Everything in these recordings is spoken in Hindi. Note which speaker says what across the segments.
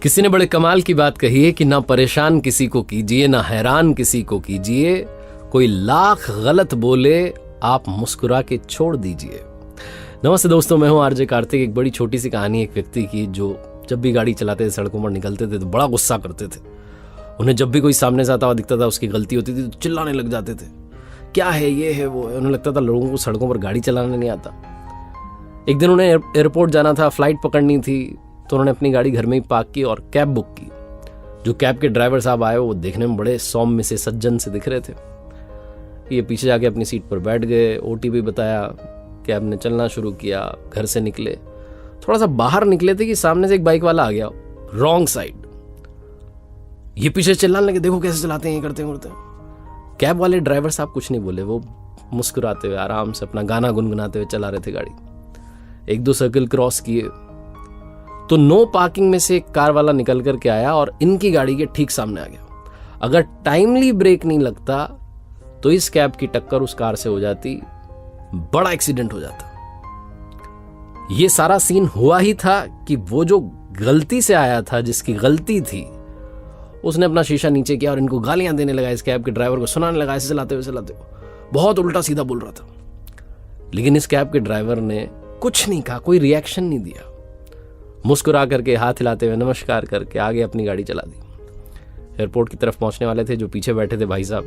Speaker 1: किसी ने बड़े कमाल की बात कही है कि ना परेशान किसी को कीजिए, ना हैरान किसी को कीजिए, कोई लाख गलत बोले आप मुस्कुरा के छोड़ दीजिए। नमस्ते दोस्तों, मैं हूं आरजे कार्तिक। एक बड़ी छोटी सी कहानी एक व्यक्ति की जो जब भी गाड़ी चलाते थे, सड़कों पर निकलते थे तो बड़ा गुस्सा करते थे। उन्हें जब भी कोई सामने से आता हुआ दिखता था, उसकी गलती होती थी तो चिल्लाने लग जाते थे, क्या है, ये है, वो है। उन्हें लगता था लोगों को सड़कों पर गाड़ी चलाना नहीं आता। एक दिन उन्हें एयरपोर्ट जाना था, फ्लाइट पकड़नी थी, तो उन्होंने अपनी गाड़ी घर में ही पार्क की और कैब बुक की। जो कैब के ड्राइवर साहब आए वो देखने में बड़े सौम्य से सज्जन से दिख रहे थे। ये पीछे जाके अपनी सीट पर बैठ गए, ओटीपी बताया, कैब ने चलना शुरू किया। घर से निकले, थोड़ा सा बाहर निकले थे कि सामने से एक बाइक वाला आ गया रॉन्ग साइड। ये पीछे चिल्लाने लगे, देखो कैसे चलाते हैं, ये करते हैं। कैब वाले ड्राइवर साहब कुछ नहीं बोले, वो मुस्कुराते हुए आराम से अपना गाना गुनगुनाते हुए चला रहे थे गाड़ी। एक दो सर्कल क्रॉस किए तो नो पार्किंग में से एक कार वाला निकल करके आया और इनकी गाड़ी के ठीक सामने आ गया। अगर टाइमली ब्रेक नहीं लगता तो इस कैब की टक्कर उस कार से हो जाती, बड़ा एक्सीडेंट हो जाता। ये सारा सीन हुआ ही था कि वो जो गलती से आया था, जिसकी गलती थी, उसने अपना शीशा नीचे किया और इनको गालियां देने लगा। इस कैब के ड्राइवर को सुनाने लगा, ऐसे चलाते हुए बहुत उल्टा सीधा बोल रहा था। लेकिन इस कैब के ड्राइवर ने कुछ नहीं कहा, कोई रिएक्शन नहीं दिया। मुस्कुरा करके, हाथ हिलाते हुए, नमस्कार करके आगे अपनी गाड़ी चला दी। एयरपोर्ट की तरफ पहुंचने वाले थे। जो पीछे बैठे थे भाई साहब,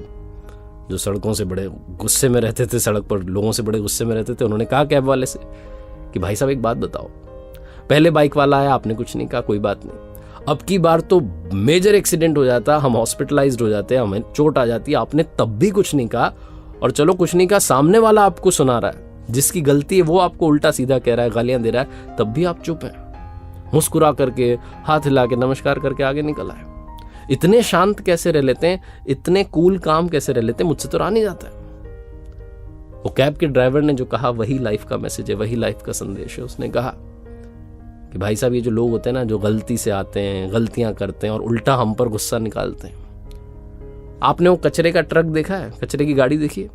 Speaker 1: जो सड़कों से बड़े गुस्से में रहते थे, सड़क पर लोगों से बड़े गुस्से में रहते थे, उन्होंने कहा कैब वाले से कि भाई साहब एक बात बताओ, पहले बाइक वाला आया, आपने कुछ नहीं कहा, कोई बात नहीं। अब की बार तो मेजर एक्सीडेंट हो जाता, हम हॉस्पिटलाइज्ड हो जाते, हमें चोट आ जाती, आपने तब भी कुछ नहीं कहा। और चलो कुछ नहीं कहा, सामने वाला आपको सुना रहा है, जिसकी गलती है वो आपको उल्टा सीधा कह रहा है, गालियां दे रहा है, तब भी आप चुप हैं। मुस्कुरा करके, हाथ हिला के, नमस्कार करके आगे निकल आए। इतने शांत कैसे रह लेते हैं, इतने कूल काम कैसे रह लेते हैं, मुझसे तो रहा नहीं जाता है। वो कैब के ड्राइवर ने जो कहा वही लाइफ का मैसेज है, वही लाइफ का संदेश है। उसने कहा कि भाई साहब, ये जो लोग होते हैं ना, जो गलती से आते हैं, गलतियां करते हैं और उल्टा हम पर गुस्सा निकालते हैं। आपने वो कचरे का ट्रक देखा है, कचरे की गाड़ी देखिए,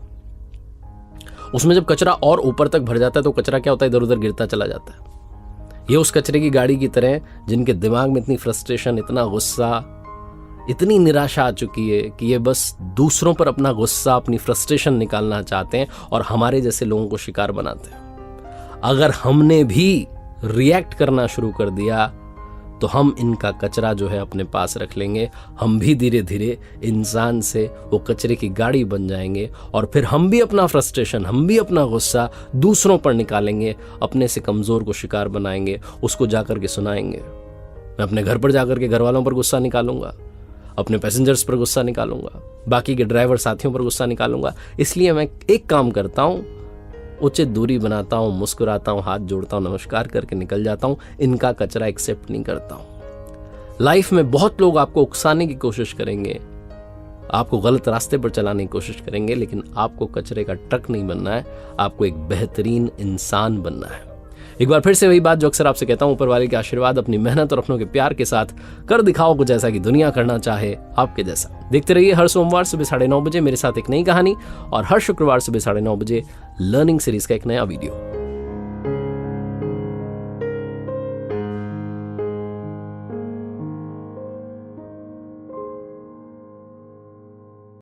Speaker 1: उसमें जब कचरा और ऊपर तक भर जाता है तो कचरा क्या होता है, इधर उधर गिरता चला जाता है। ये उस कचरे की गाड़ी की तरह, जिनके दिमाग में इतनी फ्रस्ट्रेशन, इतना गुस्सा, इतनी निराशा आ चुकी है कि ये बस दूसरों पर अपना गुस्सा, अपनी फ्रस्ट्रेशन निकालना चाहते हैं और हमारे जैसे लोगों को शिकार बनाते हैं। अगर हमने भी रिएक्ट करना शुरू कर दिया तो हम इनका कचरा जो है अपने पास रख लेंगे। हम भी धीरे धीरे इंसान से वो कचरे की गाड़ी बन जाएंगे और फिर हम भी अपना फ्रस्ट्रेशन, हम भी अपना गुस्सा दूसरों पर निकालेंगे, अपने से कमज़ोर को शिकार बनाएंगे, उसको जाकर के सुनाएंगे। मैं अपने घर पर जाकर के घर वालों पर गुस्सा निकालूंगा, अपने पैसेंजर्स पर गुस्सा निकालूंगा, बाकी के ड्राइवर साथियों पर गुस्सा निकालूंगा। इसलिए मैं एक काम करता हूँ, उचित दूरी बनाता हूँ, मुस्कुराता हूँ, हाथ जोड़ता हूँ, नमस्कार करके निकल जाता हूँ। इनका कचरा एक्सेप्ट नहीं करता हूँ। लाइफ में बहुत लोग आपको उकसाने की कोशिश करेंगे, आपको गलत रास्ते पर चलाने की कोशिश करेंगे, लेकिन आपको कचरे का ट्रक नहीं बनना है, आपको एक बेहतरीन इंसान बनना है। एक बार फिर से वही बात जो अक्सर आपसे कहता हूँ, ऊपर वाले के आशीर्वाद, अपनी मेहनत और अपनों के प्यार के साथ कर दिखाओ कुछ ऐसा कि दुनिया करना चाहे आपके जैसा। देखते रहिए हर सोमवार सुबह 9:30 बजे मेरे साथ एक नई कहानी और हर शुक्रवार सुबह 9:30 बजे लर्निंग सीरीज का एक नया वीडियो।